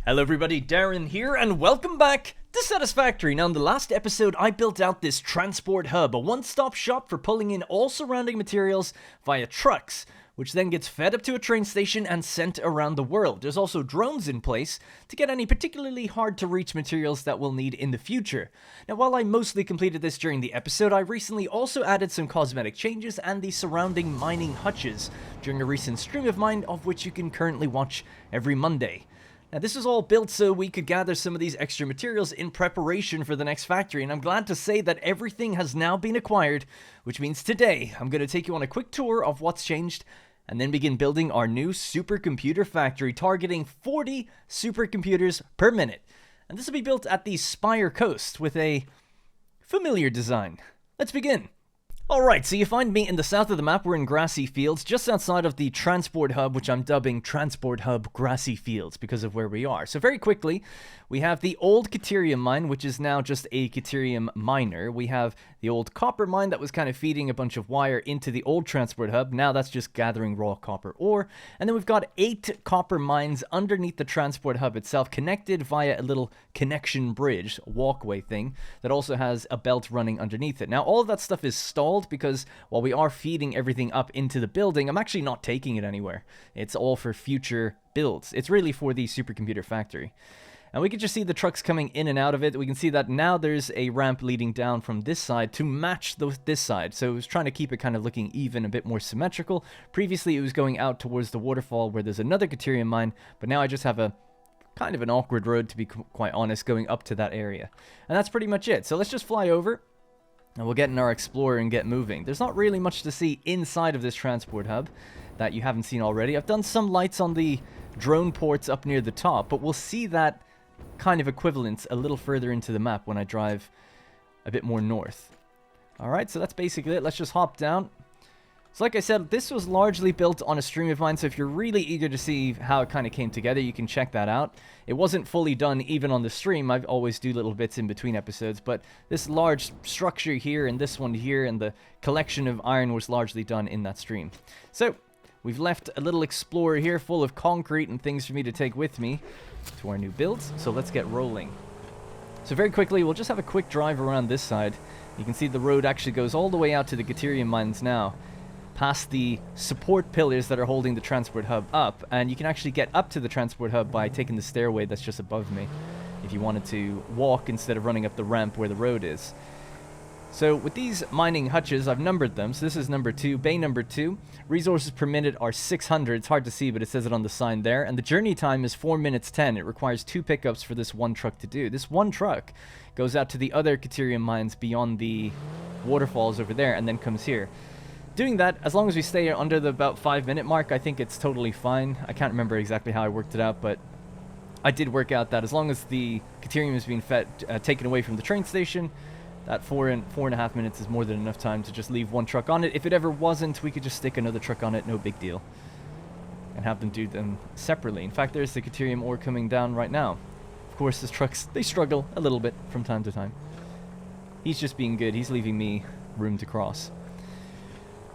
Hello everybody, Darren here, and welcome back to Satisfactory. Now in the last episode, I built out this transport hub, a one-stop shop for pulling in all surrounding materials via trucks, which then gets fed up to a train station and sent around the world. There's also drones in place to get any particularly hard-to-reach materials that we'll need in the future. Now while I mostly completed this during the episode, I recently also added some cosmetic changes and the surrounding mining hutches during a recent stream of mine, of which you can currently watch every Monday. Now this was all built so we could gather some of these extra materials in preparation for the next factory, and I'm glad to say that everything has now been acquired, which means today I'm going to take you on a quick tour of what's changed and then begin building our new supercomputer factory targeting 40 supercomputers per minute. And this will be built at the Spire Coast with a familiar design. Let's begin. Alright, so you find me in the south of the map. We're in grassy fields, just outside of the transport hub, which I'm dubbing Transport Hub Grassy Fields because of where we are. So very quickly, we have the old Caterium mine, which is now just a Caterium miner. We have the old copper mine that was kind of feeding a bunch of wire into the old transport hub. Now that's just gathering raw copper ore. And then we've got 8 copper mines underneath the transport hub itself, connected via a little connection bridge, walkway thing, that also has a belt running underneath it. Now all of that stuff is stalled because while we are feeding everything up into the building, I'm actually not taking it anywhere. It's all for future builds. It's really for the supercomputer factory. And we can just see the trucks coming in and out of it. We can see that now there's a ramp leading down from this side to match this side. So it was trying to keep it kind of looking even, a bit more symmetrical. Previously it was going out towards the waterfall where there's another Caterium mine, but now I just have a kind of an awkward road, to be quite honest, going up to that area. And that's pretty much it. So let's just fly over and we'll get in our Explorer and get moving. There's not really much to see inside of this transport hub that you haven't seen already. I've done some lights on the drone ports up near the top, but we'll see that kind of equivalence a little further into the map when I drive a bit more north. Alright, so that's basically it. Let's just hop down. So like I said, this was largely built on a stream of mine, so if you're really eager to see how it kind of came together, you can check that out. It wasn't fully done even on the stream. I always do little bits in between episodes, but this large structure here and this one here and the collection of iron was largely done in that stream. So we've left a little Explorer here full of concrete and things for me to take with me to our new builds, so let's get rolling. So very quickly, we'll just have a quick drive around this side. You can see the road actually goes all the way out to the Caterium mines now, past the support pillars that are holding the transport hub up, and you can actually get up to the transport hub by taking the stairway that's just above me if you wanted to walk instead of running up the ramp where the road is. So with these mining hutches, I've numbered them. So this is number 2, bay number 2. Resources per minute are 600. It's hard to see, but it says it on the sign there. And the journey time is 4 minutes 10. It requires 2 pickups for this one truck to do. This one truck goes out to the other Caterium mines beyond the waterfalls over there and then comes here. Doing that, as long as we stay under the about 5-minute mark, I think it's totally fine. I can't remember exactly how I worked it out, but I did work out that as long as the Caterium is being taken away from the train station, that 4.5 minutes is more than enough time to just leave one truck on it. If it ever wasn't, we could just stick another truck on it, no big deal, and have them do them separately. In fact, there's the Caterium ore coming down right now. Of course, these trucks, they struggle a little bit from time to time. He's just being good. He's leaving me room to cross.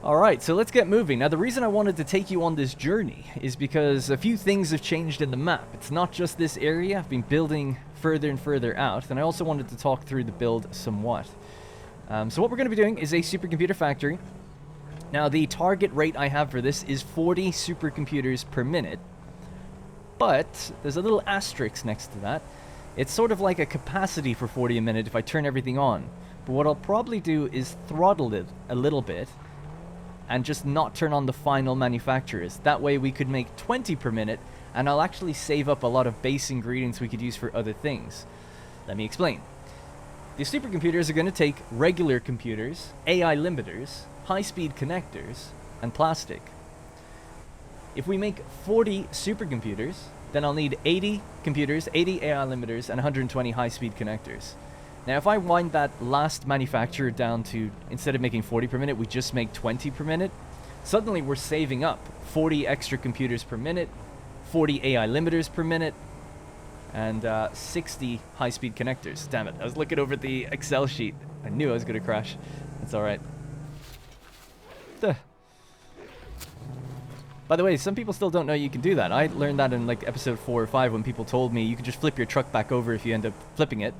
Alright, so let's get moving. Now, the reason I wanted to take you on this journey is because a few things have changed in the map. It's not just this area. I've been building further and further out, and I also wanted to talk through the build somewhat. So what we're going to be doing is a supercomputer factory. Now, the target rate I have for this is 40 supercomputers per minute, but there's a little asterisk next to that. It's sort of like a capacity for 40 a minute if I turn everything on. But what I'll probably do is throttle it a little bit and just not turn on the final manufacturers. That way we could make 20 per minute, and I'll actually save up a lot of base ingredients we could use for other things. Let me explain. The supercomputers are going to take regular computers, AI limiters, high-speed connectors, and plastic. If we make 40 supercomputers, then I'll need 80 computers, 80 AI limiters, and 120 high-speed connectors. Now, if I wind that last manufacturer down to, instead of making 40 per minute, we just make 20 per minute, suddenly we're saving up 40 extra computers per minute, 40 AI limiters per minute, and 60 high-speed connectors. Damn it, I was looking over the Excel sheet. I knew I was going to crash. That's alright. By the way, some people still don't know you can do that. I learned that in like episode 4 or 5 when people told me you can just flip your truck back over if you end up flipping it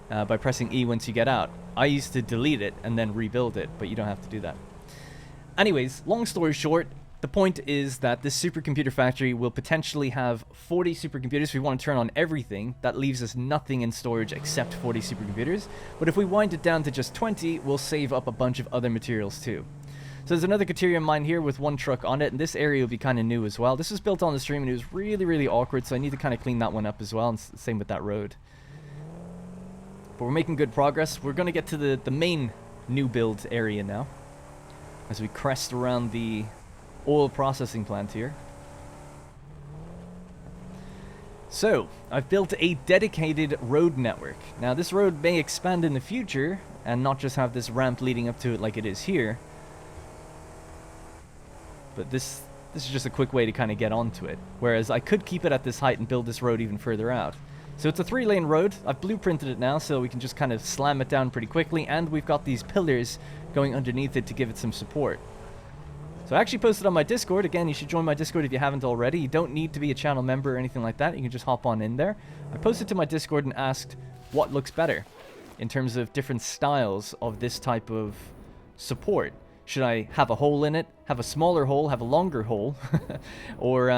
by pressing E once you get out. I used to delete it and then rebuild it, but you don't have to do that. Anyways, long story short, the point is that this supercomputer factory will potentially have 40 supercomputers. If we want to turn on everything, that leaves us nothing in storage except 40 supercomputers. But if we wind it down to just 20, we'll save up a bunch of other materials too. So there's another Caterium mine here with one truck on it, and this area will be kind of new as well. This was built on the stream and it was really, really awkward, so I need to kind of clean that one up as well, and same with that road. But we're making good progress. We're going to get to the main new build area now, as we crest around the oil processing plant here. So, I've built a dedicated road network. Now, this road may expand in the future, and not just have this ramp leading up to it like it is here. But this is just a quick way to kind of get onto it. Whereas I could keep it at this height and build this road even further out. So it's a 3-lane road. I've blueprinted it now so we can just kind of slam it down pretty quickly. And we've got these pillars going underneath it to give it some support. So I actually posted on my Discord. Again, you should join my Discord if you haven't already. You don't need to be a channel member or anything like that. You can just hop on in there. I posted to my Discord and asked what looks better in terms of different styles of this type of support. Should I have a hole in it, have a smaller hole, have a longer hole, or,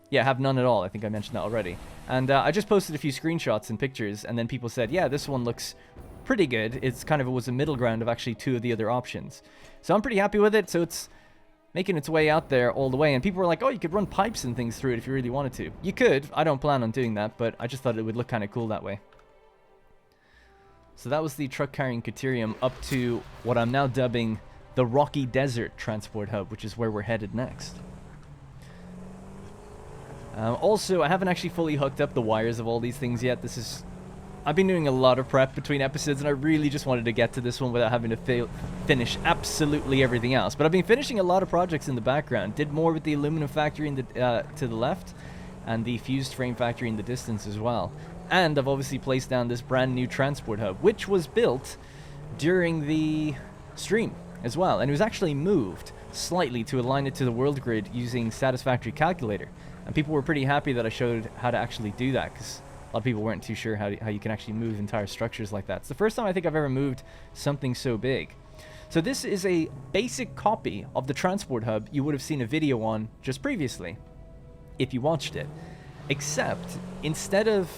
yeah, have none at all? I think I mentioned that already. And I just posted a few screenshots and pictures, and then people said, yeah, this one looks pretty good. It's kind of was a middle ground of actually 2 of the other options. So I'm pretty happy with it, so it's making its way out there all the way. And people were like, oh, you could run pipes and things through it if you really wanted to. You could. I don't plan on doing that, but I just thought it would look kind of cool that way. So that was the truck carrying Caterium up to what I'm now dubbing the Rocky Desert Transport Hub, which is where we're headed next. Also, I haven't actually fully hooked up the wires of all these things yet. I've been doing a lot of prep between episodes, and I really just wanted to get to this one without having to finish absolutely everything else. But I've been finishing a lot of projects in the background. Did more with the aluminum factory in the, to the left, and the fused frame factory in the distance as well. And I've obviously placed down this brand new transport hub, which was built during the stream as well, and it was actually moved slightly to align it to the world grid using Satisfactory calculator, and people were pretty happy that I showed how to actually do that, because a lot of people weren't too sure how you can actually move entire structures like that. It's the first time I think I've ever moved something so big. So this is a basic copy of the transport hub you would have seen a video on just previously if you watched it, except instead of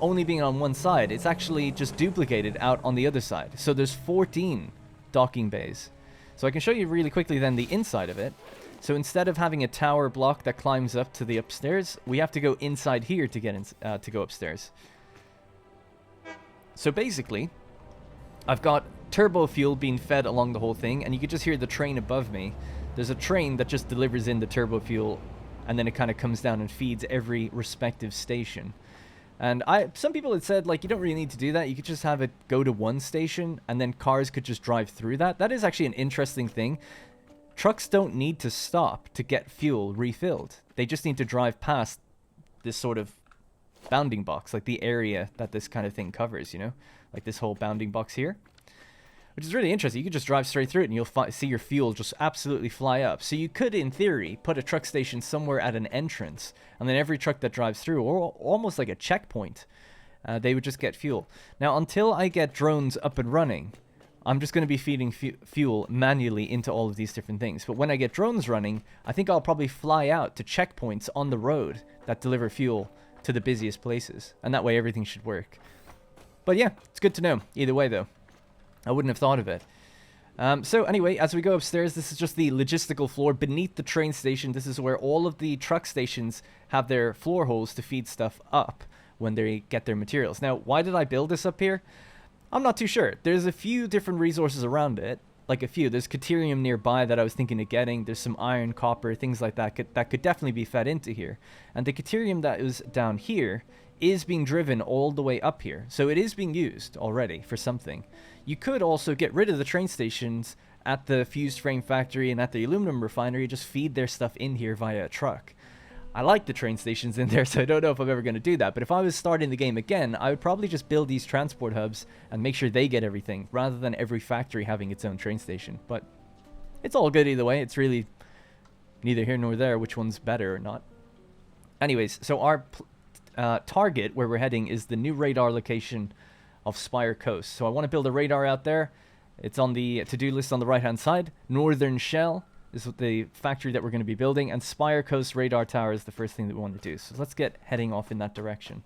only being on one side, it's actually just duplicated out on the other side. So there's 14 docking bays. So I can show you really quickly then the inside of it. So instead of having a tower block that climbs up to the upstairs, we have to go inside here to get in, to go upstairs. So basically, I've got turbo fuel being fed along the whole thing, and you can just hear the train above me. There's a train that just delivers in the turbo fuel, and then it kind of comes down and feeds every respective station. And some people had said, like, you don't really need to do that. You could just have it go to one station, and then cars could just drive through that. That is actually an interesting thing. Trucks don't need to stop to get fuel refilled. They just need to drive past this sort of bounding box, like the area that this kind of thing covers, you know? Like this whole bounding box here. Which is really interesting. You could just drive straight through it and you'll see your fuel just absolutely fly up. So you could, in theory, put a truck station somewhere at an entrance, and then every truck that drives through, or almost like a checkpoint, they would just get fuel. Now, until I get drones up and running, I'm just going to be feeding fuel manually into all of these different things. But when I get drones running, I think I'll probably fly out to checkpoints on the road that deliver fuel to the busiest places. And that way everything should work. But yeah, it's good to know. Either way, though. I wouldn't have thought of it. So anyway, as we go upstairs, this is just the logistical floor beneath the train station. This is where all of the truck stations have their floor holes to feed stuff up when they get their materials. Now, why did I build this up here? I'm not too sure. There's a few different resources around it. Like a few. There's Caterium nearby that I was thinking of getting. There's some iron, copper, things like that that could definitely be fed into here. And the Caterium that is down here is being driven all the way up here. So it is being used already for something. You could also get rid of the train stations at the fused frame factory and at the aluminum refinery, just feed their stuff in here via a truck. I like the train stations in there, so I don't know if I'm ever going to do that. But if I was starting the game again, I would probably just build these transport hubs and make sure they get everything, rather than every factory having its own train station. But it's all good either way. It's really Neither here nor there which one's better or not. Anyways, so our target where we're heading is the new radar location of Spire Coast. So I want to build a radar out there. It's on the to-do list on the right-hand side. Northern Shell is the factory that we're going to be building, and Spire Coast Radar Tower is the first thing that we want to do. So let's get heading off in that direction.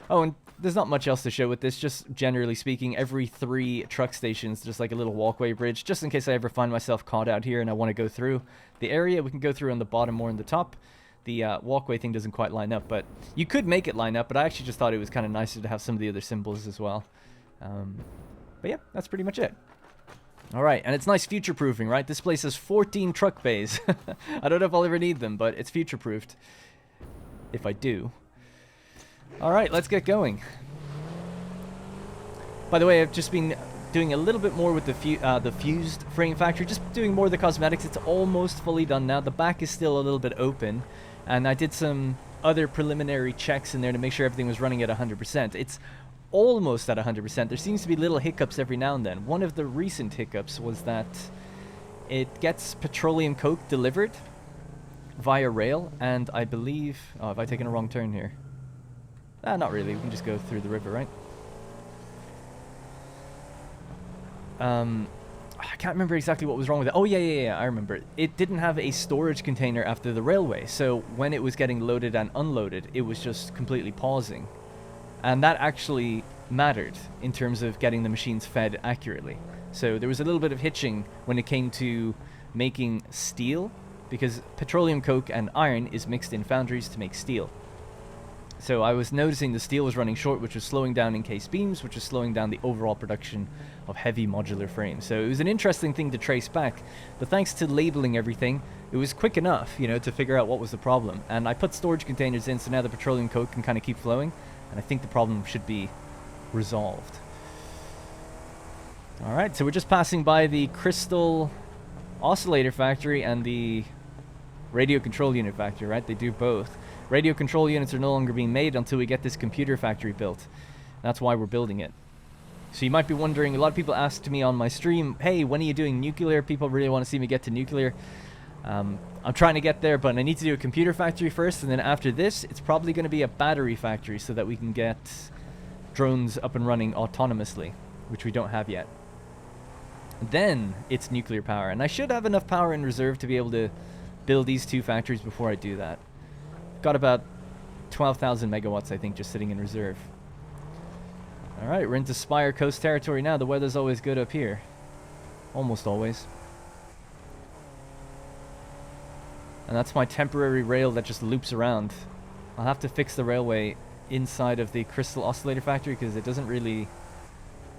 Oh, and there's not much else to show with this. Just generally speaking, every 3 truck stations, just like a little walkway bridge, just in case I ever find myself caught out here and I want to go through the area. We can go through on the bottom or on the top. The walkway thing doesn't quite line up, but you could make it line up, but I actually just thought it was kind of nicer to have some of the other symbols as well. But yeah, that's pretty much it. Alright, and it's nice future-proofing, right? This place has 14 truck bays. I don't know if I'll ever need them, but it's future-proofed. If I do. Alright, let's get going. By the way, I've just been doing a little bit more with the fused frame factory, just doing more of the cosmetics. It's almost fully done now. The back is still a little bit open, and I did some other preliminary checks in there to make sure everything was running at 100%. It's almost at 100%. There seems to be little hiccups every now and then. One of the recent hiccups was that it gets petroleum coke delivered via rail, and I believe... Oh, have I taken a wrong turn here? Not really. We can just go through the river, right? I can't remember exactly what was wrong with it. Oh, yeah, I remember. It didn't have a storage container after the railway, so when it was getting loaded and unloaded, it was just completely pausing. And that actually mattered in terms of getting the machines fed accurately. So there was a little bit of hitching when it came to making steel, because petroleum coke and iron is mixed in foundries to make steel. So I was noticing the steel was running short, which was slowing down encased beams, which was slowing down the overall production of heavy modular frames. So it was an interesting thing to trace back, but thanks to labeling everything, it was quick enough, you know, to figure out what was the problem. And I put storage containers in, so now the petroleum coke can kind of keep flowing, and I think the problem should be resolved. Alright, so we're just passing by the crystal oscillator factory and the radio control unit factory, right? They do both. Radio control units are no longer being made until we get this computer factory built. That's why we're building it. So you might be wondering, a lot of people asked me on my stream, hey, when are you doing nuclear? People really want to see me get to nuclear. I'm trying to get there, but I need to do a computer factory first, and then after this, it's probably going to be a battery factory so that we can get drones up and running autonomously, which we don't have yet. Then it's nuclear power, and I should have enough power in reserve to be able to build these 2 factories before I do that. Got about 12,000 megawatts, I think, just sitting in reserve. Alright, we're into Spire Coast territory now. The weather's always good up here. Almost always. And that's my temporary rail that just loops around. I'll have to fix the railway inside of the crystal oscillator factory because it doesn't really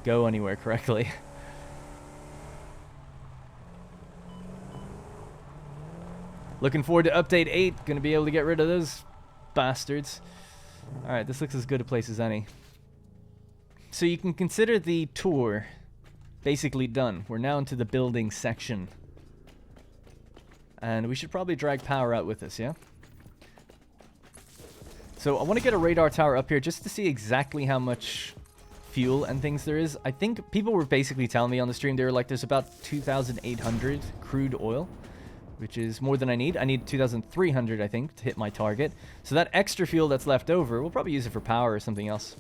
go anywhere correctly. Looking forward to update 8. Gonna be able to get rid of those bastards. Alright, this looks as good a place as any. So you can consider the tour basically done. We're now into the building section. And we should probably drag power out with us, yeah? So I want to get a radar tower up here just to see exactly how much fuel and things there is. I think people were basically telling me on the stream, they were like, there's about 2,800 crude oil, which is more than I need. I need 2,300, I think, to hit my target. So that extra fuel that's left over, we'll probably use it for power or something else.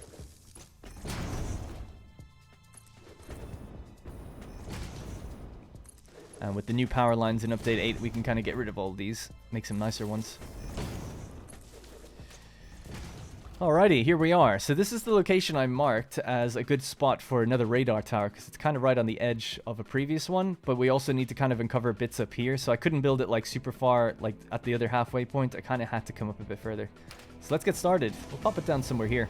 And with the new power lines in Update 8, we can kind of get rid of all of these, make some nicer ones. Alrighty, here we are. So this is the location I marked as a good spot for another radar tower, because it's kind of right on the edge of a previous one, but we also need to kind of uncover bits up here, so I couldn't build it like super far, like at the other halfway point. I kind of had to come up a bit further. So let's get started. We'll pop it down somewhere here.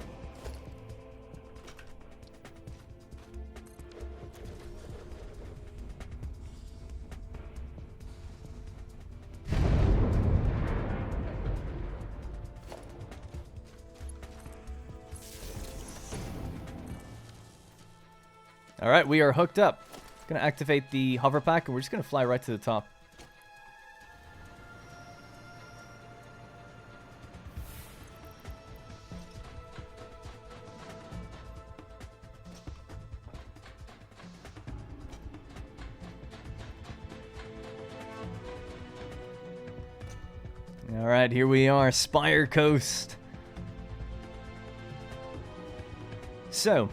Alright, we are hooked up. Gonna activate the hover pack, and we're just gonna fly right to the top. Alright, here we are, Spire Coast. So,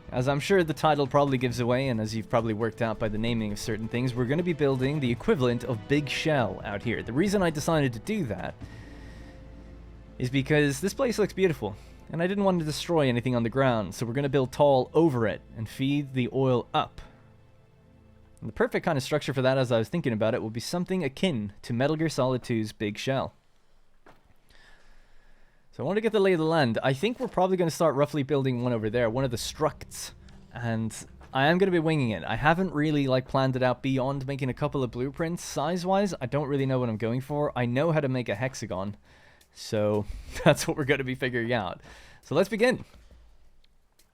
as I'm sure the title probably gives away, and as you've probably worked out by the naming of certain things, we're going to be building the equivalent of Big Shell out here. The reason I decided to do that is because this place looks beautiful, and I didn't want to destroy anything on the ground, so we're going to build tall over it and feed the oil up. And the perfect kind of structure for that, as I was thinking about it, will be something akin to Metal Gear Solid 2's Big Shell. So I want to get the lay of the land. I think we're probably going to start roughly building one over there, one of the structs. And I am going to be winging it. I haven't really planned it out beyond making a couple of blueprints. Size-wise, I don't really know what I'm going for. I know how to make a hexagon. So that's what we're going to be figuring out. So let's begin.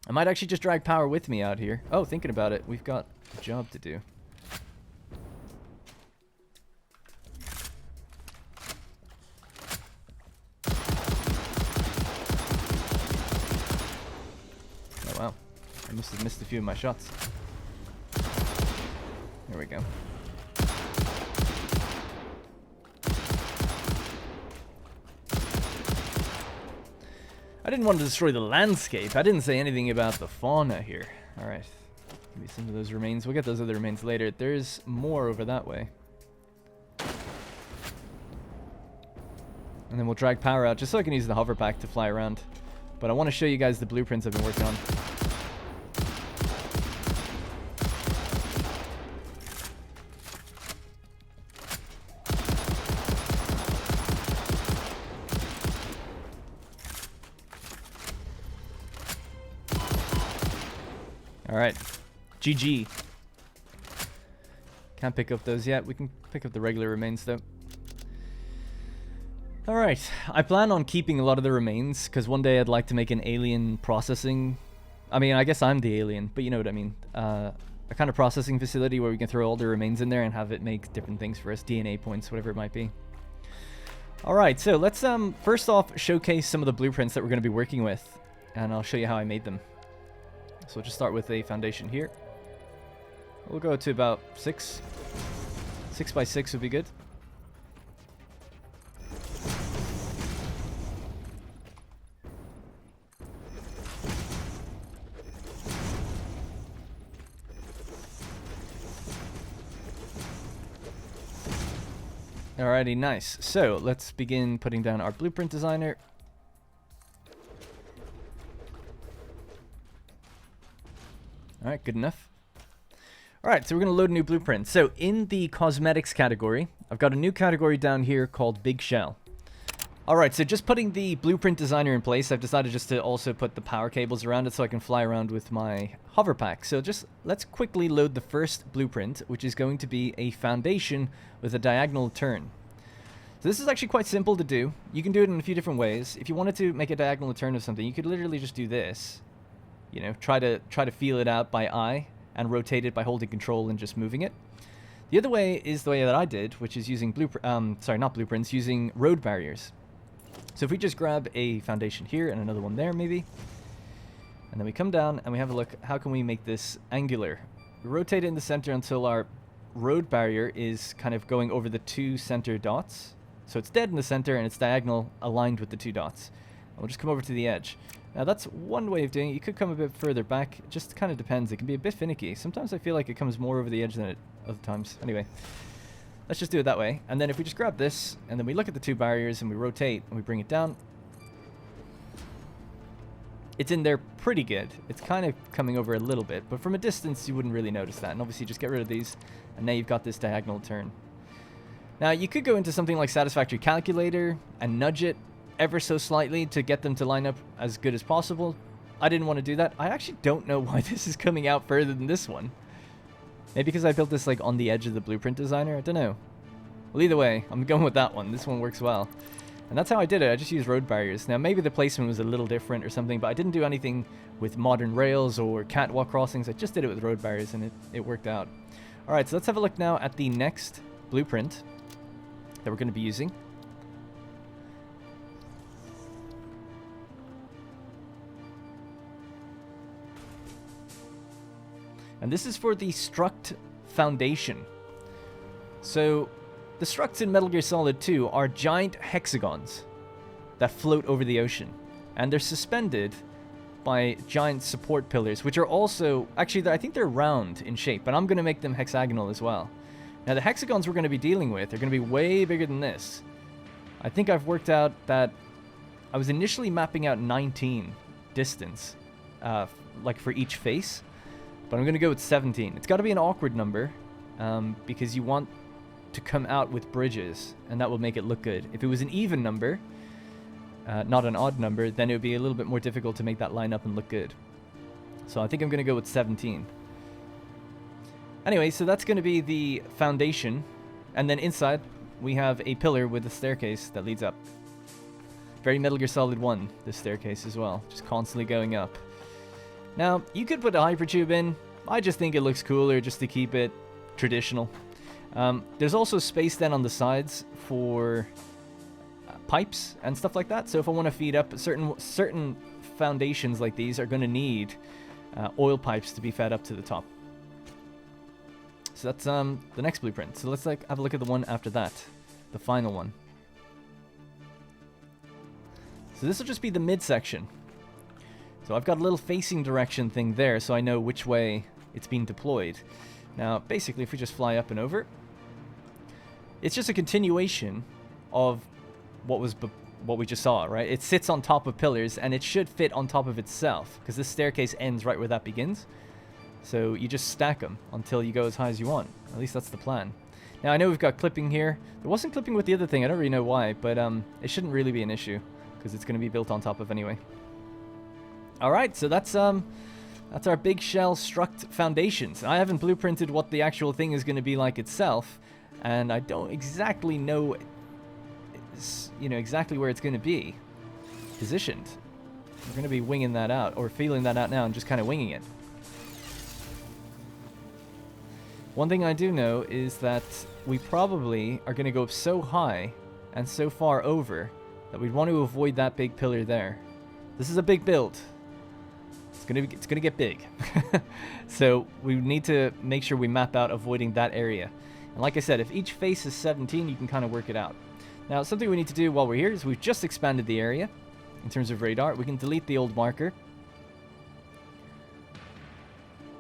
I might actually just drag power with me out here. Oh, thinking about it, we've got a job to do. Wow, I must have missed a few of my shots. There we go. I didn't want to destroy the landscape. I didn't say anything about the fauna here. Alright, give me some of those remains. We'll get those other remains later. There's more over that way. And then we'll drag power out just so I can use the hover pack to fly around. But I want to show you guys the blueprints I've been working on. Alright, GG. Can't pick up those yet. We can pick up the regular remains though. Alright, I plan on keeping a lot of the remains, because one day I'd like to make an alien processing... I mean, I guess I'm the alien, but you know what I mean. A kind of processing facility where we can throw all the remains in there and have it make different things for us, DNA points, whatever it might be. Alright, so let's first off showcase some of the blueprints that we're going to be working with, and I'll show you how I made them. So we'll just start with a foundation here. We'll go to about 6. 6 by 6 would be good. Alrighty, nice. So let's begin putting down our blueprint designer. Alright, good enough. Alright, so we're going to load a new blueprint. So in the cosmetics category, I've got a new category down here called Big Shell. Alright, so just putting the blueprint designer in place, I've decided just to also put the power cables around it so I can fly around with my hover pack. So just let's quickly load the first blueprint, which is going to be a foundation with a diagonal turn. So this is actually quite simple to do. You can do it in a few different ways. If you wanted to make a diagonal turn of something, you could literally just do this. You know, try to feel it out by eye and rotate it by holding control and just moving it. The other way is the way that I did, which is using using road barriers. So if we just grab a foundation here and another one there maybe, and then we come down and we have a look, how can we make this angular? We rotate it in the center until our road barrier is kind of going over the 2 center dots. So it's dead in the center and it's diagonal aligned with the 2 dots. And we'll just come over to the edge. Now that's one way of doing it. You could come a bit further back. It just kind of depends. It can be a bit finicky. Sometimes I feel like it comes more over the edge than it other times. Anyway, let's just do it that way. And then if we just grab this, and then we look at the 2 barriers, and we rotate, and we bring it down, it's in there pretty good. It's kind of coming over a little bit, but from a distance, you wouldn't really notice that. And obviously, just get rid of these, and now you've got this diagonal turn. Now, you could go into something like Satisfactory Calculator and nudge it ever so slightly to get them to line up as good as possible. I didn't want to do that. I actually don't know why this is coming out further than this one. Maybe because I built this on the edge of the blueprint designer? I don't know. Well, either way, I'm going with that one. This one works well. And that's how I did it. I just used road barriers. Now, maybe the placement was a little different or something, but I didn't do anything with modern rails or catwalk crossings. I just did it with road barriers, and it worked out. Alright, so let's have a look now at the next blueprint that we're going to be using. And this is for the Struct Foundation. So the structs in Metal Gear Solid 2 are giant hexagons that float over the ocean. And they're suspended by giant support pillars, which are also... Actually, I think they're round in shape, but I'm going to make them hexagonal as well. Now, the hexagons we're going to be dealing with are going to be way bigger than this. I think I've worked out that I was initially mapping out 19 distance, like for each face, but I'm going to go with 17. It's got to be an awkward number, because you want to come out with bridges, and that will make it look good. If it was an even number, not an odd number, then it would be a little bit more difficult to make that line up and look good. So I think I'm going to go with 17. Anyway, so that's going to be the foundation, and then inside we have a pillar with a staircase that leads up. Very Metal Gear Solid 1, this staircase as well, just constantly going up. Now, you could put a hypertube in. I just think it looks cooler just to keep it traditional. There's also space then on the sides for pipes and stuff like that. So if I want to feed up certain foundations like these are going to need oil pipes to be fed up to the top. So that's the next blueprint. So let's have a look at the one after that, the final one. So this will just be the midsection. So I've got a little facing direction thing there, so I know which way it's being deployed. Now, basically, if we just fly up and over, it's just a continuation of what we just saw, right? It sits on top of pillars, and it should fit on top of itself, because this staircase ends right where that begins. So you just stack them until you go as high as you want. At least that's the plan. Now, I know we've got clipping here. There wasn't clipping with the other thing. I don't really know why, but it shouldn't really be an issue, because it's going to be built on top of anyway. All right, so that's our big shell struct foundations. I haven't blueprinted what the actual thing is going to be like itself, and I don't exactly know, exactly where it's going to be positioned. We're going to be winging that out, or feeling that out now, and just kind of winging it. One thing I do know is that we probably are going to go up so high and so far over that we'd want to avoid that big pillar there. This is a big build. It's gonna get big. So we need to make sure we map out avoiding that area. And like I said, if each face is 17, you can kind of work it out. Now, something we need to do while we're here is we've just expanded the area in terms of radar. We can delete the old marker.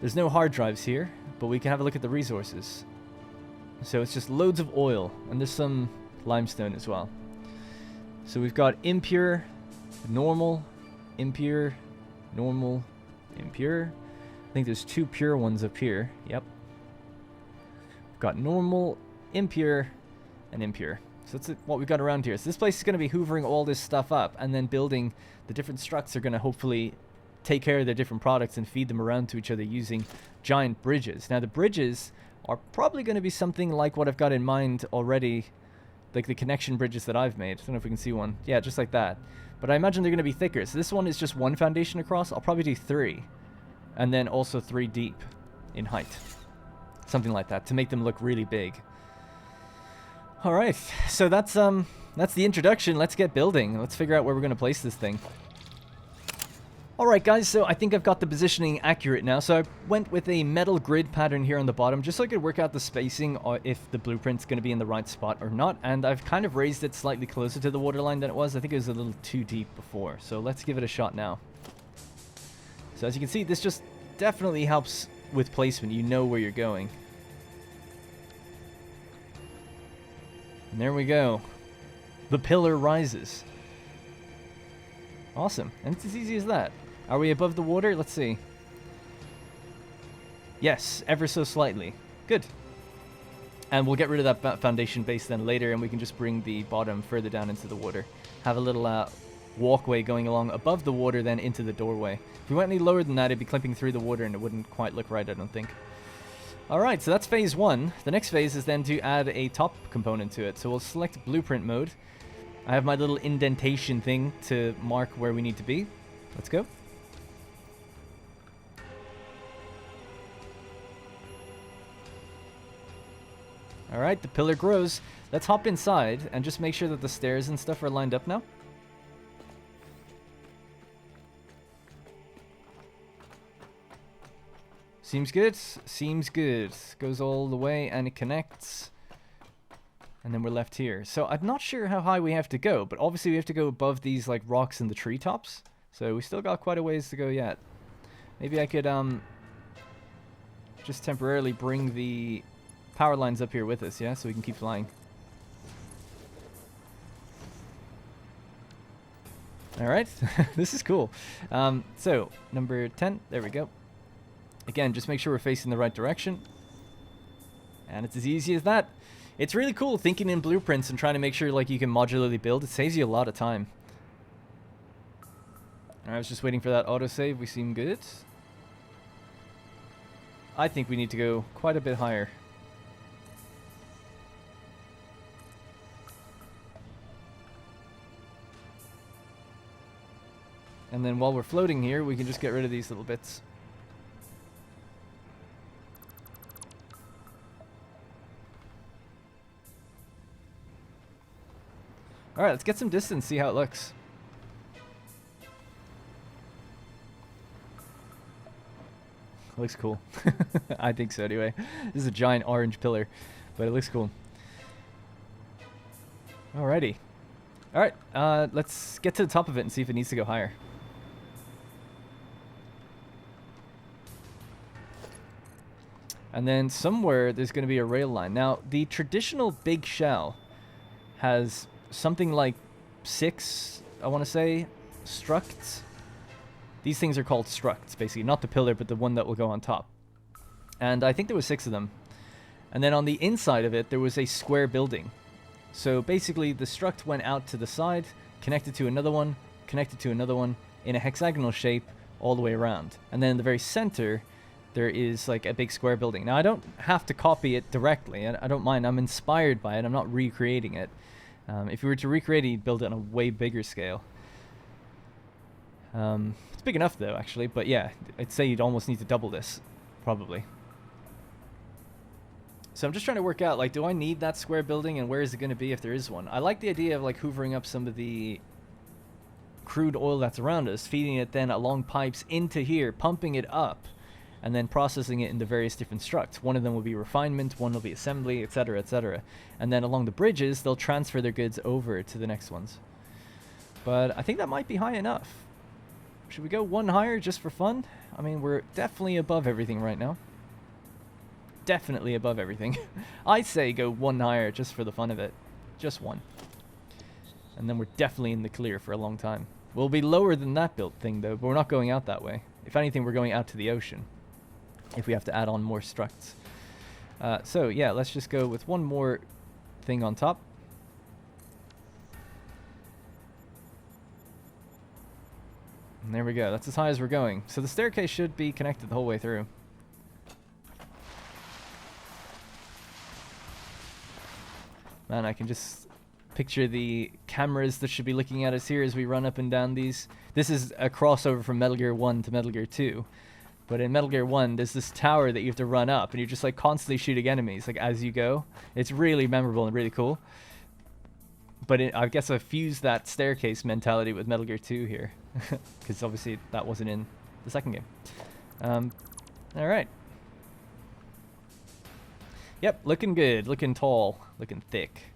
There's no hard drives here, but we can have a look at the resources. So it's just loads of oil, and there's some limestone as well. So we've got impure, normal, impure, normal, impure. I think there's 2 pure ones up here. Yep. We've got normal, impure, and impure. So that's what we've got around here. So this place is going to be hoovering all this stuff up, and then building the different structs are going to hopefully take care of their different products and feed them around to each other using giant bridges. Now, the bridges are probably going to be something like what I've got in mind already, like the connection bridges that I've made. I don't know if we can see one. Yeah, just like that. But I imagine they're going to be thicker. So this one is just 1 foundation across. I'll probably do 3. And then also 3 deep in height. Something like that to make them look really big. All right. So that's the introduction. Let's get building. Let's figure out where we're going to place this thing. Alright guys, so I think I've got the positioning accurate now. So I went with a metal grid pattern here on the bottom, just so I could work out the spacing, or if the blueprint's going to be in the right spot or not. And I've kind of raised it slightly closer to the waterline than it was. I think it was a little too deep before. So let's give it a shot now. So as you can see, this just definitely helps with placement. You know where you're going. And there we go. The pillar rises. Awesome. And it's as easy as that. Are we above the water? Let's see. Yes, ever so slightly. Good. And we'll get rid of that foundation base then later, and we can just bring the bottom further down into the water. Have a little walkway going along above the water, then into the doorway. If we went any lower than that, it'd be clipping through the water, and it wouldn't quite look right, I don't think. Alright, so that's phase 1. The next phase is then to add a top component to it. So we'll select blueprint mode. I have my little indentation thing to mark where we need to be. Let's go. Alright, the pillar grows. Let's hop inside and just make sure that the stairs and stuff are lined up now. Seems good. Seems good. Goes all the way and it connects. And then we're left here. So I'm not sure how high we have to go, but obviously we have to go above these like rocks in the treetops. So we still got quite a ways to go yet. Maybe I could just temporarily bring the power lines up here with us, yeah? So we can keep flying. Alright, this is cool. So, number 10, there we go. Again, just make sure we're facing the right direction. And it's as easy as that. It's really cool thinking in blueprints and trying to make sure like you can modularly build. It saves you a lot of time. I was just waiting for that autosave. We seem good. I think we need to go quite a bit higher. And then while we're floating here, we can just get rid of these little bits. Alright, let's get some distance, see how it looks. It looks cool. I think so anyway. This is a giant orange pillar, but it looks cool. Alrighty. Alright, let's get to the top of it and see if it needs to go higher. And then somewhere there's going to be a rail line. Now, the traditional big shell has something like 6, I want to say, structs. These things are called structs, basically. Not the pillar, but the one that will go on top. And I think there was 6 of them. And then on the inside of it, there was a square building. So basically, the struct went out to the side, connected to another one, in a hexagonal shape all the way around. And then in the very center, there is like a big square building. Now, I don't have to copy it directly. I don't mind. I'm inspired by it. I'm not recreating it. If you were to recreate it, you'd build it on a way bigger scale. It's big enough, though, actually. But yeah, I'd say you'd almost need to double this, probably. So I'm just trying to work out, like, do I need that square building, and where is it going to be if there is one? I like the idea of, like, hoovering up some of the crude oil that's around us, feeding it then along pipes into here, pumping it up, and then processing it into various different structs. One of them will be refinement, one will be assembly, etc., etc. And then along the bridges, they'll transfer their goods over to the next ones. But I think that might be high enough. Should we go one higher just for fun? I mean, we're definitely above everything right now. Definitely above everything. I say go one higher just for the fun of it. Just one. And then we're definitely in the clear for a long time. We'll be lower than that built thing, though, but we're not going out that way. If anything, we're going out to the ocean. If we have to add on more structs. So, yeah, let's just go with one more thing on top. And there we go. That's as high as we're going. So the staircase should be connected the whole way through. Man, I can just picture the cameras that should be looking at us here as we run up and down these. This is a crossover from Metal Gear 1 to Metal Gear 2. But in Metal Gear 1, there's this tower that you have to run up, and you're just like constantly shooting enemies like as you go. It's really memorable and really cool. But I guess I fused that staircase mentality with Metal Gear 2 here. Because obviously that wasn't in the second game. Alright. Yep, looking good, looking tall, looking thick.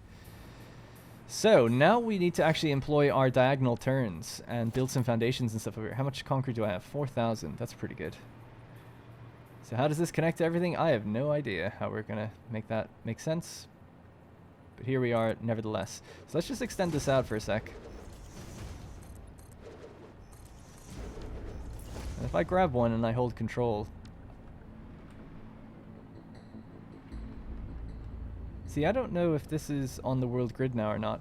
So, now we need to actually employ our diagonal turns and build some foundations and stuff over here. How much concrete do I have? 4,000. That's pretty good. So how does this connect to everything? I have no idea how we're going to make that make sense. But here we are, nevertheless. So let's just extend this out for a sec. And if I grab one and I hold control... See, I don't know if this is on the world grid now or not.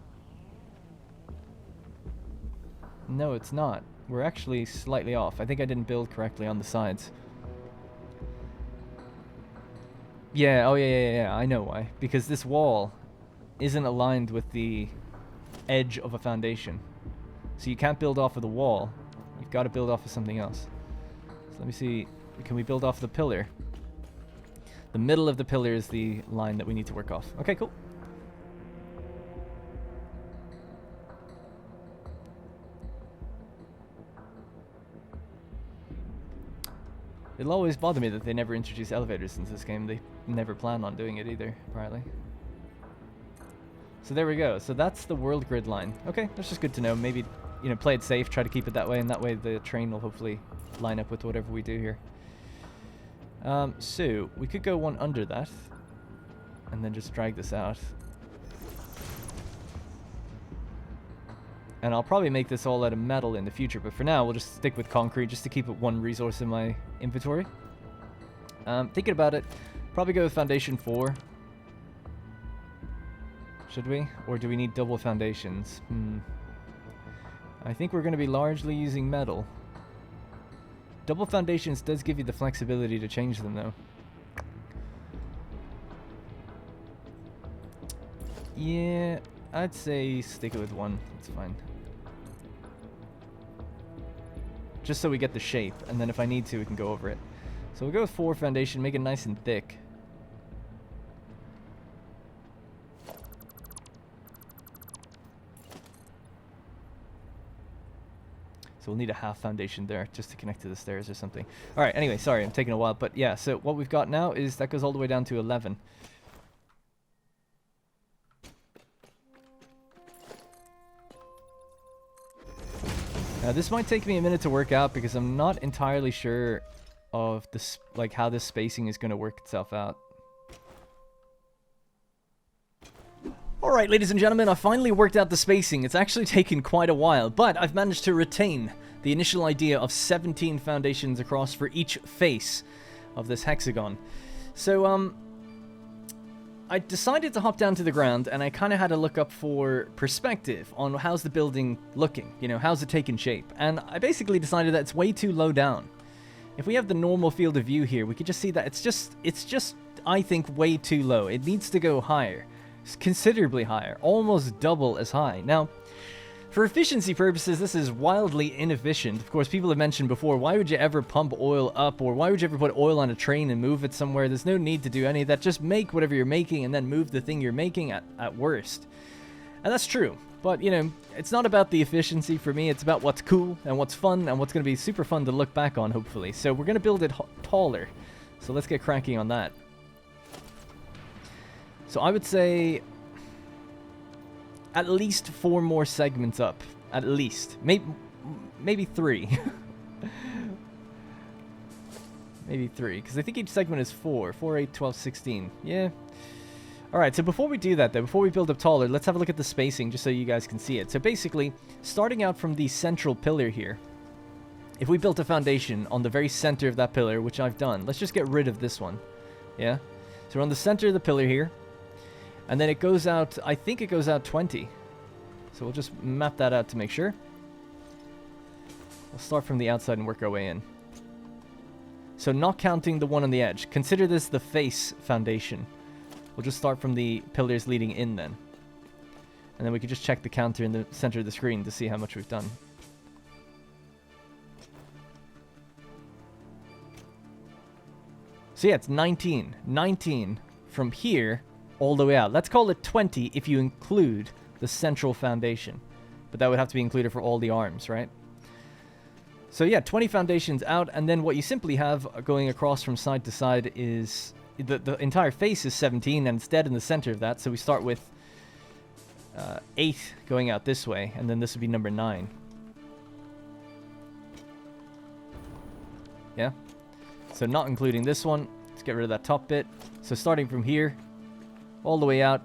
No, it's not. We're actually slightly off. I think I didn't build correctly on the sides. Yeah, oh yeah, I know why. Because this wall isn't aligned with the edge of a foundation. So you can't build off of the wall. You've got to build off of something else. So let me see. Can we build off the pillar? The middle of the pillar is the line that we need to work off. Okay, cool. It'll always bother me that they never introduce elevators into this game. They never plan on doing it either, apparently. So there we go. So that's the world grid line. Okay, that's just good to know. Maybe, you know, play it safe, try to keep it that way, and that way the train will hopefully line up with whatever we do here. So we could go one under that, and then just drag this out. And I'll probably make this all out of metal in the future, but for now we'll just stick with concrete just to keep it one resource in my inventory. Thinking about it, probably go with foundation 4. Should we? Or do we need double foundations? I think we're going to be largely using metal. Double foundations does give you the flexibility to change them, though. Yeah, I'd say stick it with 1. It's fine. Just so we get the shape, and then if I need to, we can go over it. So we'll go with 4 foundation, make it nice and thick. So we'll need a half foundation there just to connect to the stairs or something. Alright, anyway, sorry, I'm taking a while. But yeah, so what we've got now is that goes all the way down to 11. Now this might take me a minute to work out because I'm not entirely sure of this, like how this spacing is going to work itself out. Alright, ladies and gentlemen, I finally worked out the spacing. It's actually taken quite a while, but I've managed to retain the initial idea of 17 foundations across for each face of this hexagon. So, I decided to hop down to the ground, and I kind of had to look up for perspective on how's the building looking, you know, how's it taking shape. And I basically decided that it's way too low down. If we have the normal field of view here, we could just see that it's just, I think, way too low. It needs to go higher. Considerably higher, almost double as high. Now, for efficiency purposes, this is wildly inefficient. Of course, people have mentioned before, why would you ever pump oil up, or why would you ever put oil on a train and move it somewhere? There's no need to do any of that. Just make whatever you're making and then move the thing you're making at worst. And that's true. But, you know, it's not about the efficiency for me. It's about what's cool and what's fun and what's going to be super fun to look back on, hopefully. So we're going to build it taller. So let's get cracking on that. So I would say at least 4 more segments up. At least. Maybe 3. Maybe 3. Because I think each segment is 4. 4, 8, 12, 16. Yeah. Alright, so before we do that, though, before we build up taller, let's have a look at the spacing just so you guys can see it. So basically, starting out from the central pillar here, if we built a foundation on the very center of that pillar, which I've done, let's just get rid of this one. Yeah? So we're on the center of the pillar here. And then it goes out, I think it goes out 20. So we'll just map that out to make sure. We'll start from the outside and work our way in. So not counting the one on the edge. Consider this the face foundation. We'll just start from the pillars leading in then. And then we can just check the counter in the center of the screen to see how much we've done. So yeah, it's 19. 19 from here all the way out. Let's call it 20 if you include the central foundation. But that would have to be included for all the arms, right? So yeah, 20 foundations out, and then what you simply have going across from side to side is... The entire face is 17, and it's dead in the center of that, so we start with 8 going out this way, and then this would be number 9. Yeah? So not including this one. Let's get rid of that top bit. So starting from here, all the way out.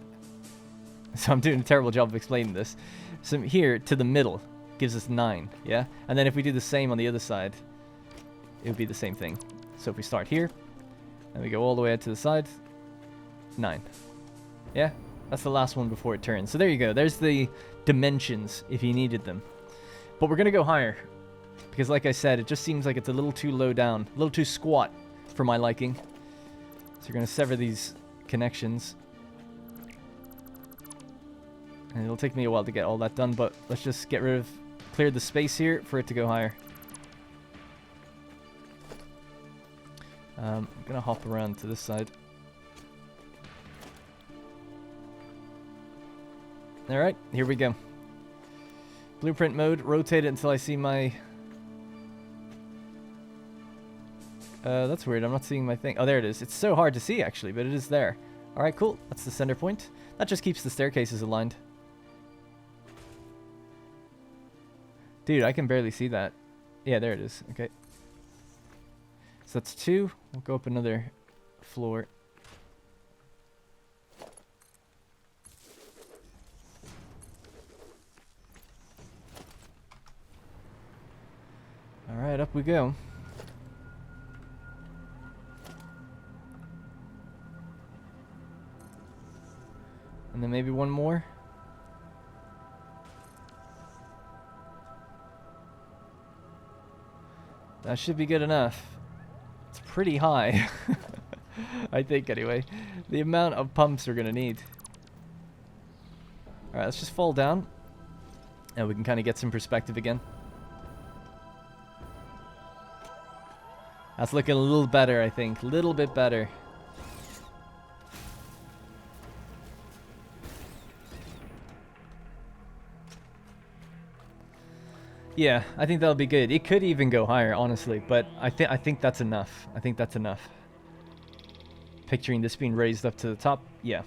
So I'm doing a terrible job of explaining this. So here to the middle gives us 9, yeah? And then if we do the same on the other side, it would be the same thing. So if we start here, and we go all the way out to the side, 9. Yeah? That's the last one before it turns. So there you go. There's the dimensions if you needed them. But we're going to go higher. Because like I said, it just seems like it's a little too low down. A little too squat for my liking. So we're going to sever these connections. And it'll take me a while to get all that done, but let's just get rid of... clear the space here for it to go higher. I'm going to hop around to this side. Alright, here we go. Blueprint mode, rotate it until I see my... that's weird, I'm not seeing my thing. Oh, there it is. It's so hard to see, actually, but it is there. Alright, cool. That's the center point. That just keeps the staircases aligned. Dude, I can barely see that. Yeah, there it is. Okay. So that's 2. We'll go up another floor. Alright, up we go. And then maybe one more. That should be good enough. It's pretty high. I think, anyway. The amount of pumps we're going to need. Alright, let's just fall down. And we can kind of get some perspective again. That's looking a little better, I think. A little bit better. Yeah, I think that'll be good. It could even go higher, honestly, but I think that's enough. I think that's enough. Picturing this being raised up to the top, yeah.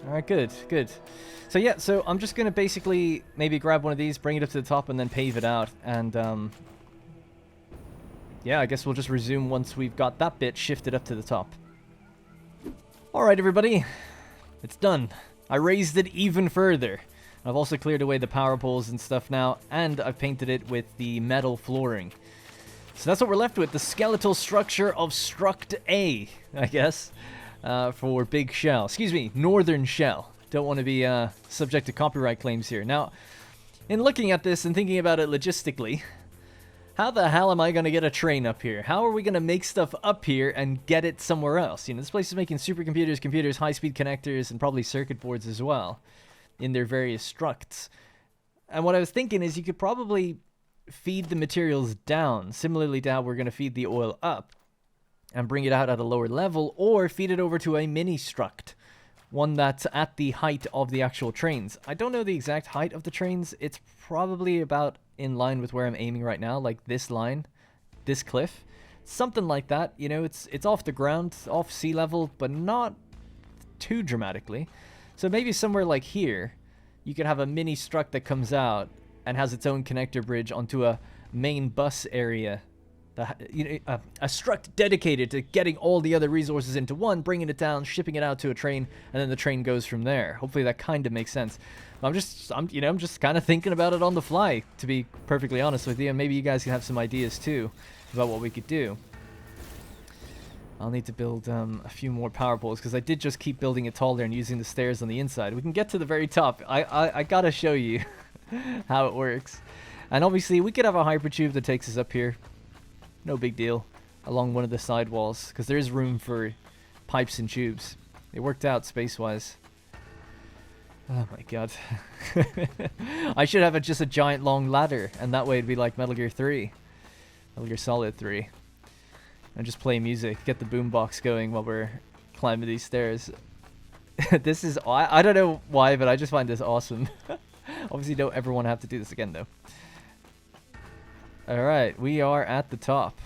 Alright, good, good. So yeah, so I'm just gonna basically maybe grab one of these, bring it up to the top, and then pave it out, and yeah, I guess we'll just resume once we've got that bit shifted up to the top. Alright, everybody. It's done. I raised it even further. I've also cleared away the power poles and stuff now, and I've painted it with the metal flooring. So that's what we're left with, the skeletal structure of Struct A, I guess, for Big Shell. Excuse me, Northern Shell. Don't want to be subject to copyright claims here. Now, in looking at this and thinking about it logistically, how the hell am I going to get a train up here? How are we going to make stuff up here and get it somewhere else? You know, this place is making supercomputers, computers, high-speed connectors, and probably circuit boards as well in their various structs. And what I was thinking is you could probably feed the materials down, similarly to how we're going to feed the oil up, and bring it out at a lower level, or feed it over to a mini struct, one that's at the height of the actual trains. I don't know the exact height of the trains. It's probably about in line with where I'm aiming right now, like this line, this cliff, something like that. You know, it's off the ground, off sea level, but not too dramatically. So maybe somewhere like here, you could have a mini struct that comes out and has its own connector bridge onto a main bus area. A struct dedicated to getting all the other resources into one, bringing it down, shipping it out to a train, and then the train goes from there. Hopefully that kind of makes sense. I'm just kind of thinking about it on the fly, to be perfectly honest with you. And maybe you guys can have some ideas too about what we could do. I'll need to build a few more power poles, because I did just keep building it taller and using the stairs on the inside. We can get to the very top. I gotta show you how it works. And obviously we could have a hypertube that takes us up here. No big deal. Along one of the side walls, because there is room for pipes and tubes. It worked out space-wise. Oh my god. I should have just a giant long ladder, and that way it'd be like Metal Gear 3. Metal Gear Solid 3. And just play music, get the boombox going while we're climbing these stairs. This is, I don't know why, but I just find this awesome. Obviously don't ever want to have to do this again though. Alright, we are at the top.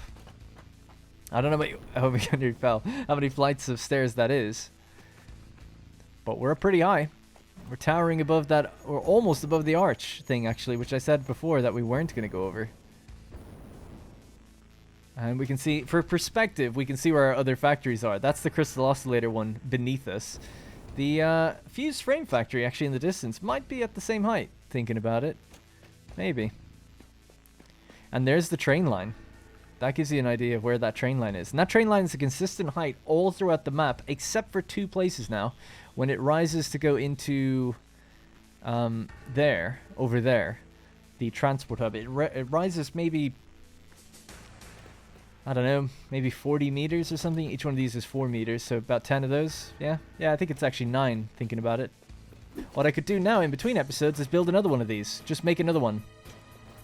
I don't know how many flights of stairs that is. But we're pretty high. We're towering above that, or almost above the arch thing actually, which I said before that we weren't going to go over. And we can see, for perspective, we can see where our other factories are. That's the crystal oscillator one beneath us. The fused frame factory, actually in the distance, might be at the same height, thinking about it. Maybe. And there's the train line. That gives you an idea of where that train line is. And that train line is a consistent height all throughout the map, except for 2 places now. When it rises to go into over there, the transport hub, it rises maybe, I don't know, maybe 40 meters or something. Each one of these is 4 meters, so about 10 of those. Yeah, I think it's actually 9, thinking about it. What I could do now in between episodes is build another one of these. Just make another one.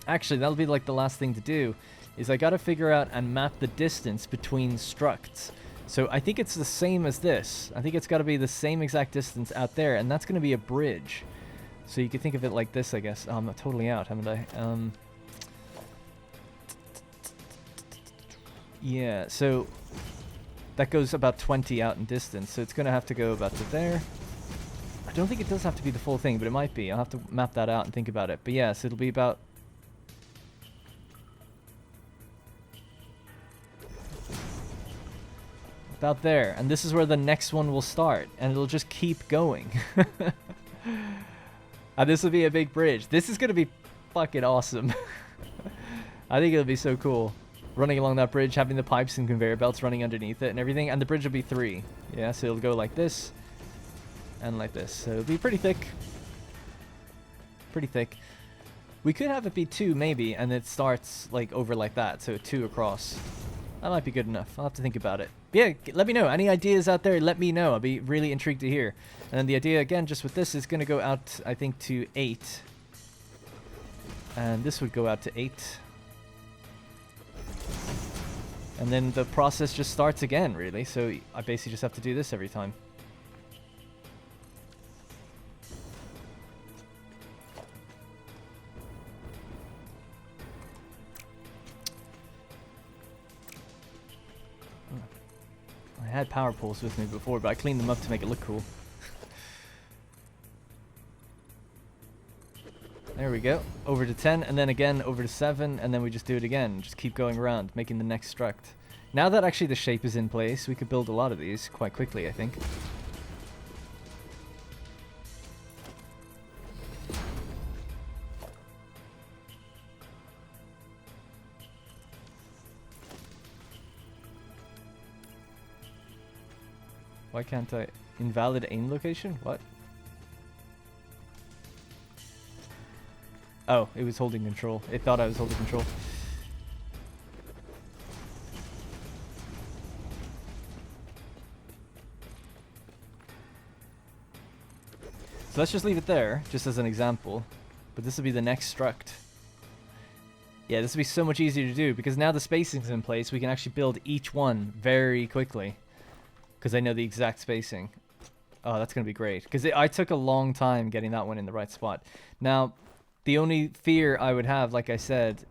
Actually, that'll be like the last thing to do, is I gotta figure out and map the distance between structs. So I think it's the same as this. I think it's gotta be the same exact distance out there, and that's gonna be a bridge. So you could think of it like this, I guess. Oh, I'm not totally out, haven't I? Yeah, so that goes about 20 out in distance, so it's going to have to go about to there. I don't think it does have to be the full thing, but it might be. I'll have to map that out and think about it. But yes, it'll be about... about there. And this is where the next one will start. And it'll just keep going. And this will be a big bridge. This is going to be fucking awesome. I think it'll be so cool. Running along that bridge, having the pipes and conveyor belts running underneath it and everything. And the bridge will be 3. Yeah, so it'll go like this. And like this. So it'll be pretty thick. Pretty thick. We could have it be 2 maybe, and it starts like over like that. So 2 across. That might be good enough. I'll have to think about it. But yeah, let me know. Any ideas out there, let me know. I'll be really intrigued to hear. And then the idea, again, just with this, is going to go out, I think, to 8. And this would go out to 8. And then the process just starts again, really. So I basically just have to do this every time. I had power poles with me before, but I cleaned them up to make it look cool. There we go. Over to 10, and then again over to 7, and then we just do it again. Just keep going around, making the next struct. Now that actually the shape is in place, we could build a lot of these quite quickly, I think. Why can't I? Invalid aim location? What? Oh, it was holding control. It thought I was holding control. So let's just leave it there, just as an example. But this will be the next struct. Yeah, this will be so much easier to do, because now the spacing's in place, we can actually build each one very quickly. Because I know the exact spacing. Oh, that's going to be great. Because I took a long time getting that one in the right spot. Now, the only fear I would have, like I said,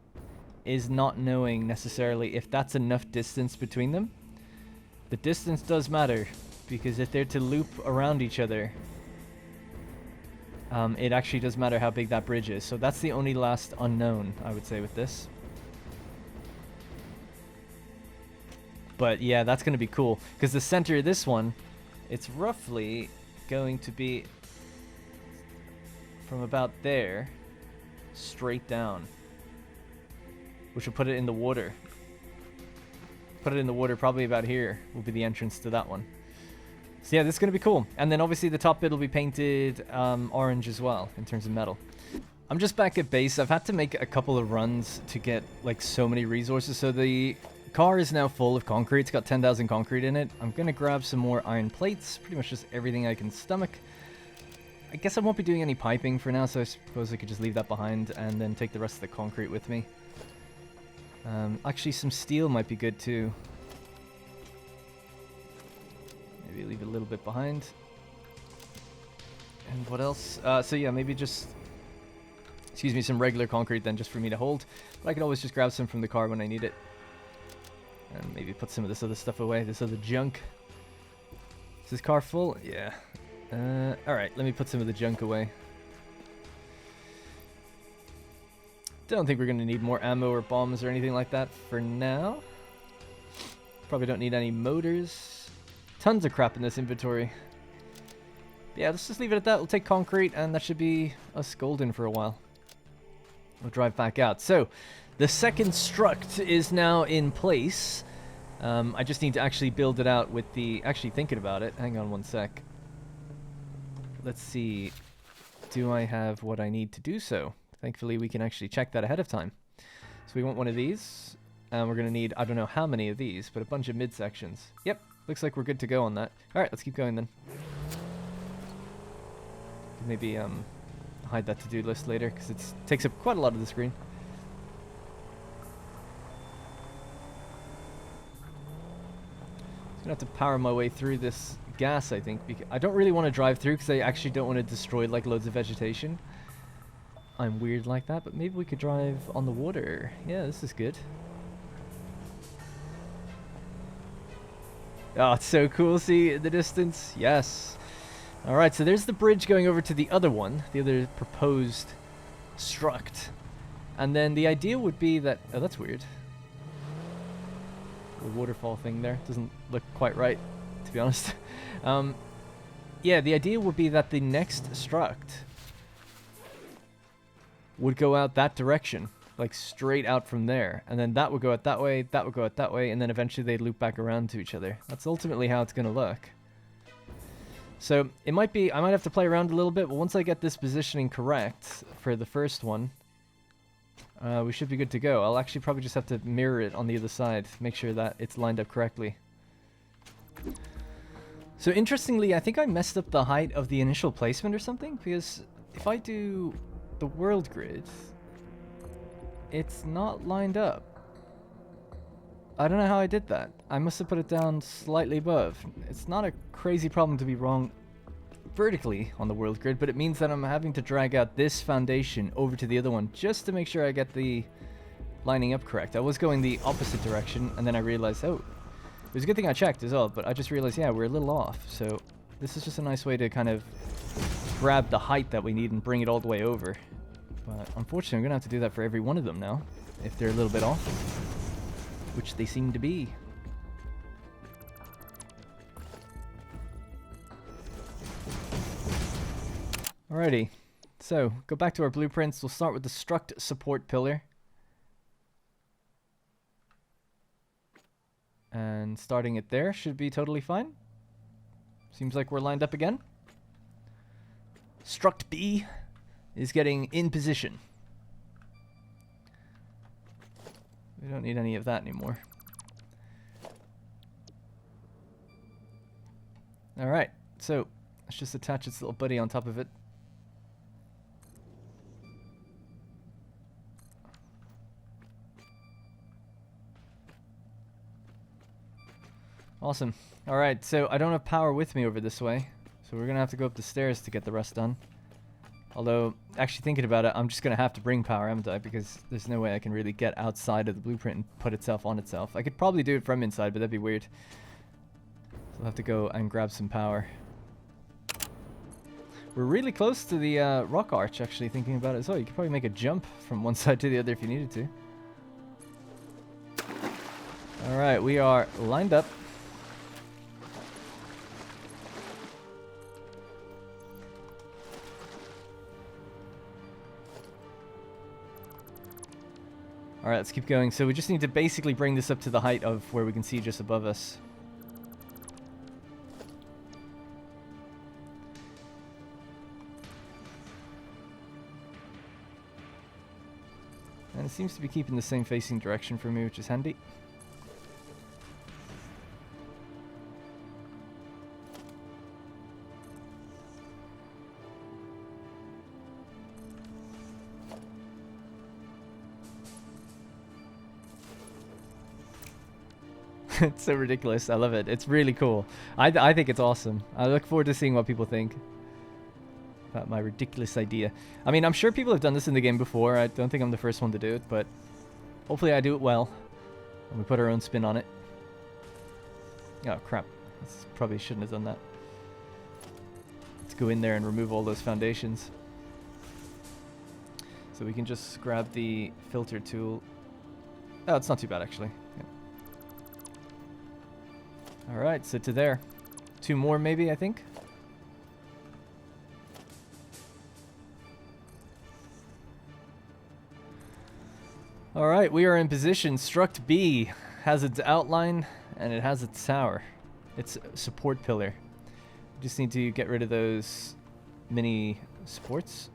is not knowing necessarily if that's enough distance between them. The distance does matter, because if they're to loop around each other, it actually does matter how big that bridge is. So that's the only last unknown, I would say, with this. But yeah, that's going to be cool, because the center of this one, it's roughly going to be from about there straight down, which will put it in the water. Put it in the water probably about here will be the entrance to that one. So yeah, this is going to be cool. And then obviously the top bit will be painted orange as well in terms of metal. I'm just back at base. I've had to make a couple of runs to get like so many resources. So the car is now full of concrete. It's got 10,000 concrete in it. I'm going to grab some more iron plates. Pretty much just everything I can stomach. I guess I won't be doing any piping for now, so I suppose I could just leave that behind and then take the rest of the concrete with me. Actually, some steel might be good too. Maybe leave a little bit behind. And what else? So yeah, maybe just... excuse me, some regular concrete then, just for me to hold. But I can always just grab some from the car when I need it. And maybe put some of this other stuff away, this other junk. Is this car full? Yeah. Alright, let me put some of the junk away. Don't think we're going to need more ammo or bombs or anything like that for now. Probably don't need any motors. Tons of crap in this inventory. Yeah, let's just leave it at that. We'll take concrete, and that should be us golden for a while. We'll drive back out. So, the second struct is now in place. I just need to actually build it out with the... actually thinking about it. Hang on one sec. Let's see. Do I have what I need to do so? Thankfully, we can actually check that ahead of time. So we want one of these. And we're going to need, I don't know how many of these, but a bunch of midsections. Yep, looks like we're good to go on that. Alright, let's keep going then. Maybe hide that to-do list later, because it takes up quite a lot of the screen. I'm going to have to power my way through this gas, I think. I don't really want to drive through, because I actually don't want to destroy like loads of vegetation. I'm weird like that, but maybe we could drive on the water. Yeah, this is good. Oh, it's so cool. See in the distance. Yes. All right, so there's the bridge going over to the other one, the other proposed struct. And then the idea would be that... Oh, that's weird. The waterfall thing there doesn't look quite right, to be honest. Yeah, the idea would be that the next struct would go out that direction, like straight out from there. And then that would go out that way, that would go out that way, and then eventually they'd loop back around to each other. That's ultimately how it's going to look. So it might be, I might have to play around a little bit, but once I get this positioning correct for the first one, we should be good to go. I'll actually probably just have to mirror it on the other side, make sure that it's lined up correctly. So interestingly, I think I messed up the height of the initial placement or something, because if I do the world grid, it's not lined up. I don't know how I did that. I must have put it down slightly above. It's not a crazy problem to be wrong vertically on the world grid, but it means that I'm having to drag out this foundation over to the other one just to make sure I get the lining up correct. I was going the opposite direction, and then I realized, oh, it was a good thing I checked as well, but I just realized, yeah, we're a little off. So this is just a nice way to kind of grab the height that we need and bring it all the way over. But unfortunately, I'm going to have to do that for every one of them now, if they're a little bit off, which they seem to be. Alrighty, so go back to our blueprints. We'll start with the struct support pillar. And starting it there should be totally fine. Seems like we're lined up again. Struct B is getting in position. We don't need any of that anymore. Alright, so let's just attach its little buddy on top of it. Awesome. Alright, so I don't have power with me over this way, so we're gonna have to go up the stairs to get the rest done. Although, actually thinking about it, I'm just gonna have to bring power, haven't I? Because there's no way I can really get outside of the blueprint and put itself on itself. I could probably do it from inside, but that'd be weird. So I'll have to go and grab some power. We're really close to the rock arch, actually, thinking about it as well. You could probably make a jump from one side to the other if you needed to. Alright, we are lined up. Alright, let's keep going. So we just need to basically bring this up to the height of where we can see just above us. And it seems to be keeping the same facing direction for me, which is handy. It's so ridiculous. I love it. It's really cool. I think it's awesome. I look forward to seeing what people think about my ridiculous idea. I mean, I'm sure people have done this in the game before. I don't think I'm the first one to do it, but hopefully I do it well. And we put our own spin on it. Oh, crap. Probably shouldn't have done that. Let's go in there and remove all those foundations. So we can just grab the filter tool. Oh, it's not too bad, actually. Yeah. Alright, so to there. 2 more maybe, I think. Alright, we are in position. Struct B has its outline and it has its tower. Its support pillar. We just need to get rid of those mini supports.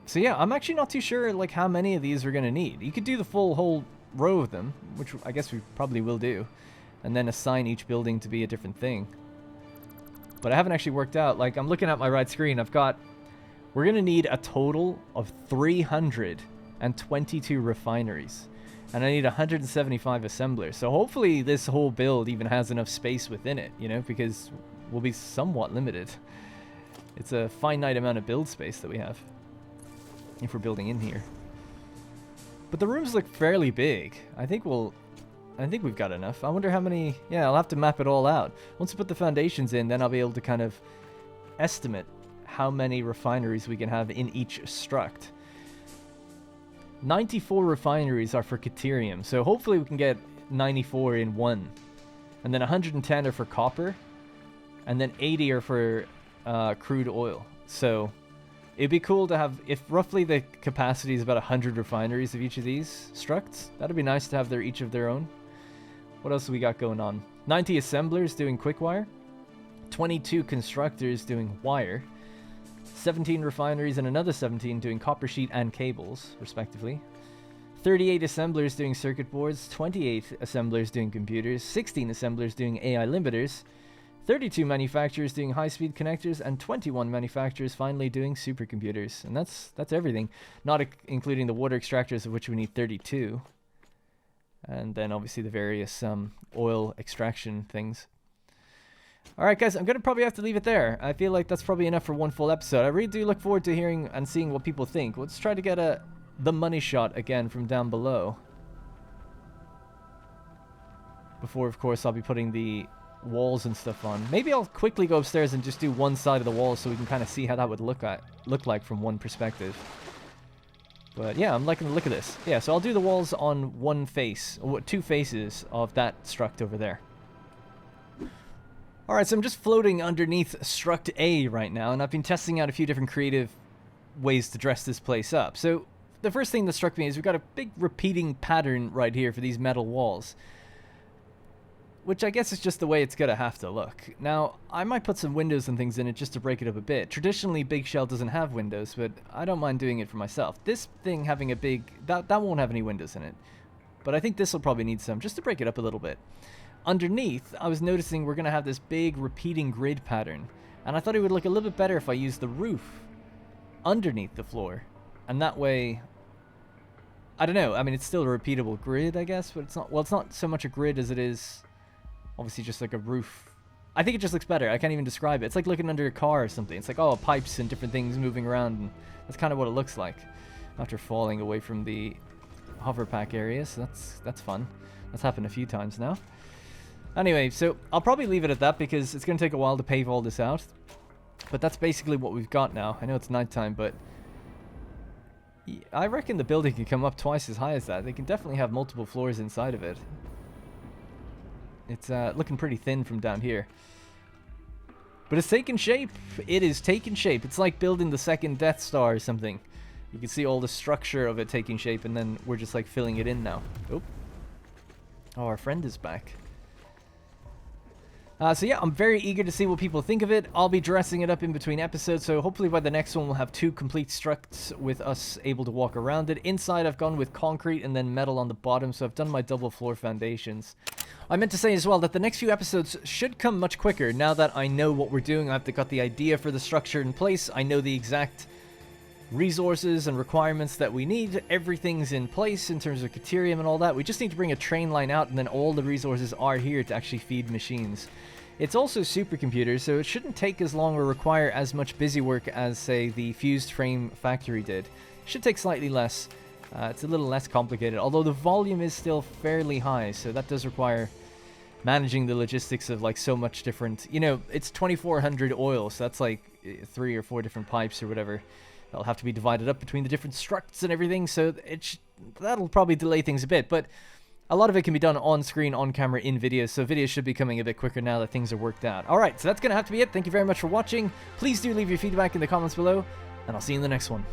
So yeah, I'm actually not too sure like how many of these we're gonna need. You could do the full whole row of them, which I guess we probably will do, and then assign each building to be a different thing. But I haven't actually worked out. Like, I'm looking at my right screen. We're gonna need a total of 322 refineries, and I need 175 assemblers. So hopefully this whole build even has enough space within it, you know, because we'll be somewhat limited. It's a finite amount of build space that we have if we're building in here. But the rooms look fairly big. I think we've got enough. I wonder how many... Yeah, I'll have to map it all out. Once we put the foundations in, then I'll be able to kind of estimate how many refineries we can have in each struct. 94 refineries are for Caterium, so hopefully we can get 94 in one. And then 110 are for copper, and then 80 are for crude oil. So it'd be cool to have, if roughly the capacity is about 100 refineries of each of these structs, that'd be nice to have each of their own. What else do we got going on? 90 assemblers doing quickwire, 22 constructors doing wire, 17 refineries and another 17 doing copper sheet and cables, respectively. 38 assemblers doing circuit boards, 28 assemblers doing computers, 16 assemblers doing AI limiters, 32 manufacturers doing high-speed connectors, and 21 manufacturers finally doing supercomputers. And that's everything, not including the water extractors, of which we need 32. And then obviously the various oil extraction things. Alright guys, I'm going to probably have to leave it there. I feel like that's probably enough for one full episode. I really do look forward to hearing and seeing what people think. Let's try to get the money shot again from down below. Before, of course, I'll be putting the walls and stuff on. Maybe I'll quickly go upstairs and just do one side of the wall so we can kind of see how that would look like from one perspective. But yeah, I'm liking the look of this. Yeah, so I'll do the walls on one face, or two faces of that struct over there. Alright, so I'm just floating underneath Struct A right now, and I've been testing out a few different creative ways to dress this place up. So the first thing that struck me is we've got a big repeating pattern right here for these metal walls, which I guess is just the way it's gonna have to look. Now, I might put some windows and things in it just to break it up a bit. Traditionally, Big Shell doesn't have windows, but I don't mind doing it for myself. This thing having a big... That won't have any windows in it. But I think this will probably need some, just to break it up a little bit. Underneath, I was noticing we're gonna have this big repeating grid pattern. And I thought it would look a little bit better if I used the roof underneath the floor. And that way... I don't know, I mean, it's still a repeatable grid, I guess, but it's not... Well, it's not so much a grid as it is... Obviously just like a roof. I think it just looks better. I can't even describe it. It's like looking under a car or something. It's like, oh, pipes and different things moving around. And that's kind of what it looks like after falling away from the hover pack area. So that's fun. That's happened a few times now. Anyway, so I'll probably leave it at that because it's going to take a while to pave all this out. But that's basically what we've got now. I know it's nighttime, but I reckon the building can come up twice as high as that. They can definitely have multiple floors inside of it. It's looking pretty thin from down here. But it's taken shape. It is taking shape. It's like building the second Death Star or something. You can see all the structure of it taking shape, and then we're just like filling it in now. Oh, our friend is back. So yeah, I'm very eager to see what people think of it. I'll be dressing it up in between episodes, so hopefully by the next one we'll have 2 complete structs with us able to walk around it. Inside I've gone with concrete and then metal on the bottom, so I've done my double floor foundations. I meant to say as well that the next few episodes should come much quicker now that I know what we're doing. I've got the idea for the structure in place. I know the exact resources and requirements that we need. Everything's in place in terms of Caterium and all that. We just need to bring a train line out, and then all the resources are here to actually feed machines. It's also supercomputers, so it shouldn't take as long or require as much busy work as, say, the fused frame factory did. It should take slightly less. It's a little less complicated, although the volume is still fairly high, so that does require managing the logistics of like so much different... You know, it's 2400 oil, so that's like 3 or 4 different pipes or whatever. That'll have to be divided up between the different structs and everything, so that'll probably delay things a bit, but a lot of it can be done on screen, on camera, in videos, so videos should be coming a bit quicker now that things are worked out. Alright, so that's going to have to be it. Thank you very much for watching. Please do leave your feedback in the comments below, and I'll see you in the next one.